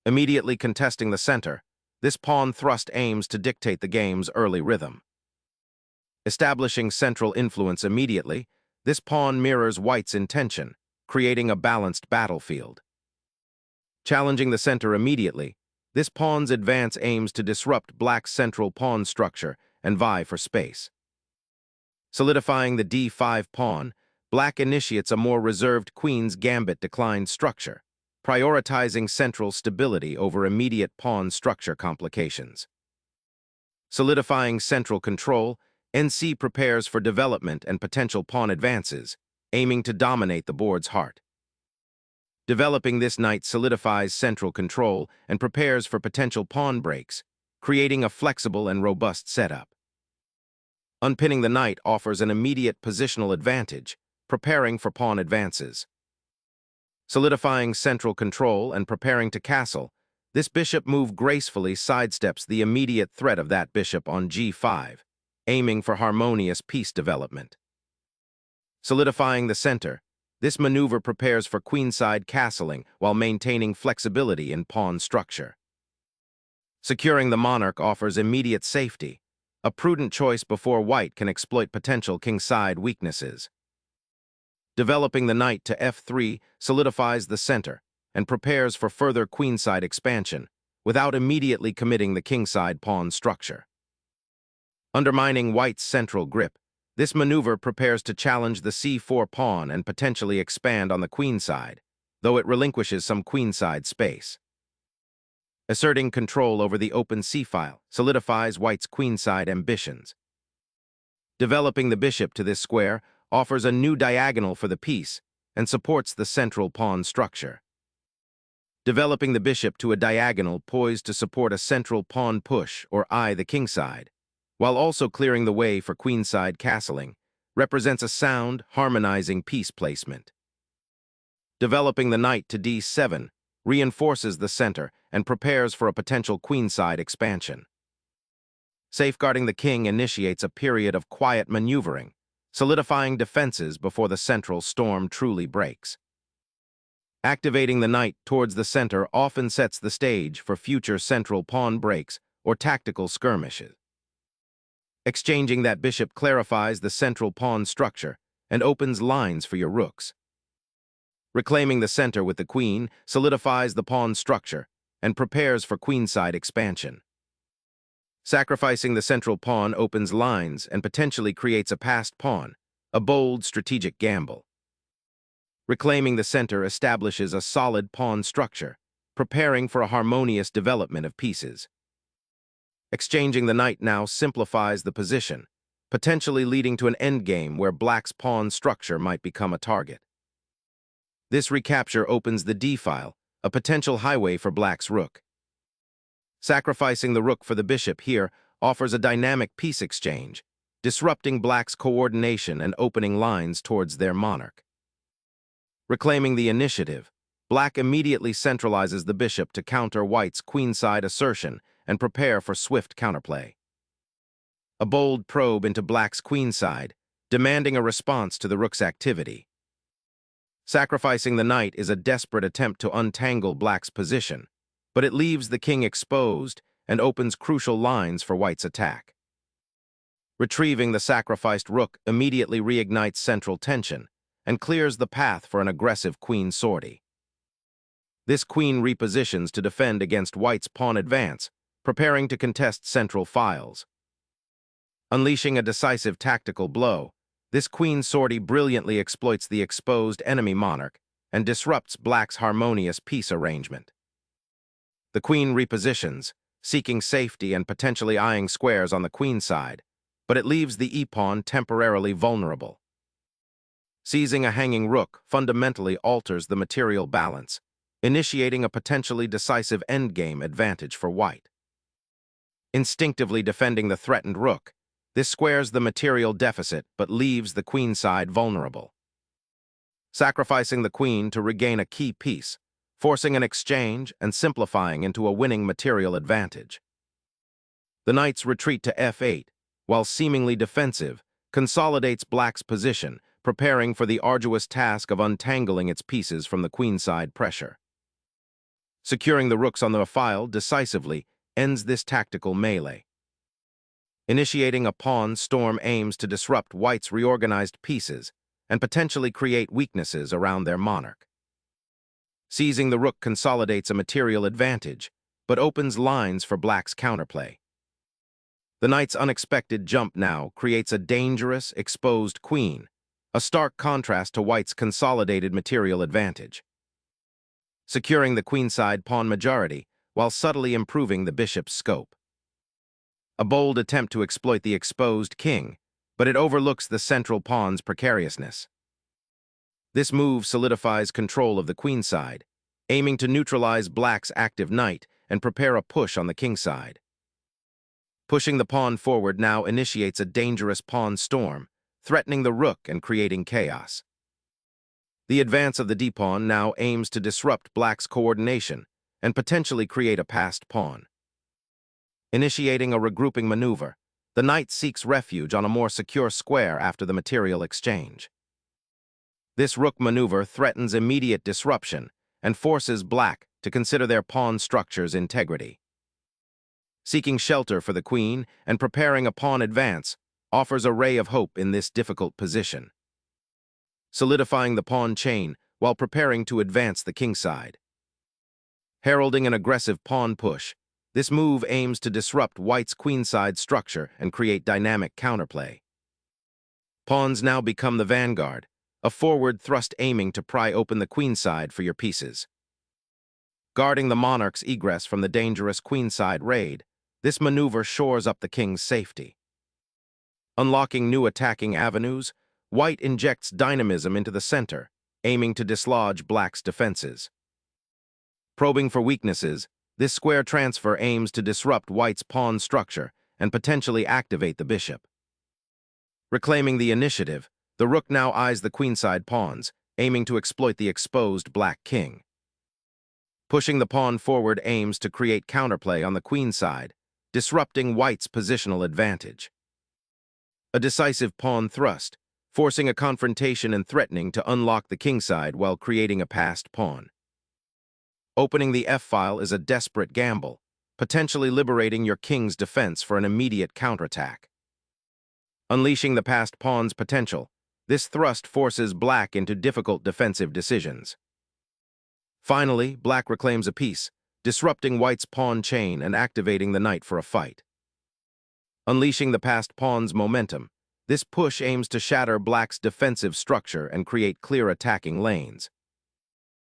Immediately contesting the center, this pawn thrust aims to dictate the game's early rhythm. Establishing central influence immediately, this pawn mirrors white's intention, creating a balanced battlefield. Challenging the center immediately, this pawn's advance aims to disrupt black's central pawn structure and vie for space. Solidifying the d5 pawn, black initiates a more reserved queen's gambit decline structure, prioritizing central stability over immediate pawn structure complications. Solidifying central control, NC prepares for development and potential pawn advances, aiming to dominate the board's heart. Developing this knight solidifies central control and prepares for potential pawn breaks, creating a flexible and robust setup. Unpinning the knight offers an immediate positional advantage, preparing for pawn advances. Solidifying central control and preparing to castle, this bishop move gracefully sidesteps the immediate threat of that bishop on g5, aiming for harmonious piece development. Solidifying the center, this maneuver prepares for queenside castling while maintaining flexibility in pawn structure. Securing the monarch offers immediate safety, a prudent choice before white can exploit potential kingside weaknesses. Developing the knight to f3 solidifies the center and prepares for further queenside expansion without immediately committing the kingside pawn structure. Undermining white's central grip, this maneuver prepares to challenge the c4 pawn and potentially expand on the queenside, though it relinquishes some queenside space. Asserting control over the open c-file solidifies white's queenside ambitions. Developing the bishop to this square offers a new diagonal for the piece and supports the central pawn structure. Developing the bishop to a diagonal poised to support a central pawn push or eye the kingside, while also clearing the way for queenside castling, represents a sound, harmonizing piece placement. Developing the knight to d7 reinforces the center and prepares for a potential queenside expansion. Safeguarding the king initiates a period of quiet maneuvering, solidifying defenses before the central storm truly breaks. Activating the knight towards the center often sets the stage for future central pawn breaks or tactical skirmishes. Exchanging that bishop clarifies the central pawn structure and opens lines for your rooks. Reclaiming the center with the queen solidifies the pawn structure and prepares for queenside expansion. Sacrificing the central pawn opens lines and potentially creates a passed pawn, a bold strategic gamble. Reclaiming the center establishes a solid pawn structure, preparing for a harmonious development of pieces. Exchanging the knight now simplifies the position, potentially leading to an endgame where black's pawn structure might become a target. This recapture opens the d-file, a potential highway for black's rook. Sacrificing the rook for the bishop here offers a dynamic piece exchange, disrupting black's coordination and opening lines towards their monarch. Reclaiming the initiative, black immediately centralizes the bishop to counter white's queenside assertion and prepare for swift counterplay. A bold probe into black's queenside, demanding a response to the rook's activity. Sacrificing the knight is a desperate attempt to untangle black's position, but it leaves the king exposed and opens crucial lines for white's attack. Retrieving the sacrificed rook immediately reignites central tension and clears the path for an aggressive queen sortie. This queen repositions to defend against white's pawn advance, preparing to contest central files. Unleashing a decisive tactical blow, this queen sortie brilliantly exploits the exposed enemy monarch and disrupts black's harmonious piece arrangement. The queen repositions, seeking safety and potentially eyeing squares on the queen side, but it leaves the e-pawn temporarily vulnerable. Seizing a hanging rook fundamentally alters the material balance, initiating a potentially decisive endgame advantage for white. Instinctively defending the threatened rook, this squares the material deficit but leaves the queen side vulnerable. Sacrificing the queen to regain a key piece, forcing an exchange and simplifying into a winning material advantage. The knight's retreat to f8, while seemingly defensive, consolidates black's position, preparing for the arduous task of untangling its pieces from the queenside pressure. Securing the rooks on the file decisively ends this tactical melee. Initiating a pawn storm aims to disrupt white's reorganized pieces and potentially create weaknesses around their monarch. Seizing the rook consolidates a material advantage, but opens lines for black's counterplay. The knight's unexpected jump now creates a dangerous, exposed queen, a stark contrast to white's consolidated material advantage. Securing the queenside pawn majority while subtly improving the bishop's scope. A bold attempt to exploit the exposed king, but it overlooks the central pawn's precariousness. This move solidifies control of the queenside, aiming to neutralize black's active knight and prepare a push on the kingside. Pushing the pawn forward now initiates a dangerous pawn storm, threatening the rook and creating chaos. The advance of the d-pawn now aims to disrupt black's coordination and potentially create a passed pawn. Initiating a regrouping maneuver, the knight seeks refuge on a more secure square after the material exchange. This rook maneuver threatens immediate disruption and forces black to consider their pawn structure's integrity. Seeking shelter for the queen and preparing a pawn advance offers a ray of hope in this difficult position. Solidifying the pawn chain while preparing to advance the kingside. Heralding an aggressive pawn push, this move aims to disrupt white's queenside structure and create dynamic counterplay. Pawns now become the vanguard, a forward thrust aiming to pry open the queenside for your pieces. Guarding the monarch's egress from the dangerous queenside raid, this maneuver shores up the king's safety. Unlocking new attacking avenues, white injects dynamism into the center, aiming to dislodge black's defenses. Probing for weaknesses, this square transfer aims to disrupt white's pawn structure and potentially activate the bishop. Reclaiming the initiative, the rook now eyes the queenside pawns, aiming to exploit the exposed black king. Pushing the pawn forward aims to create counterplay on the queenside, disrupting white's positional advantage. A decisive pawn thrust, forcing a confrontation and threatening to unlock the kingside while creating a passed pawn. Opening the f-file is a desperate gamble, potentially liberating your king's defense for an immediate counterattack. Unleashing the passed pawn's potential, this thrust forces black into difficult defensive decisions. Finally, black reclaims a piece, disrupting white's pawn chain and activating the knight for a fight. Unleashing the passed pawn's momentum, this push aims to shatter black's defensive structure and create clear attacking lanes.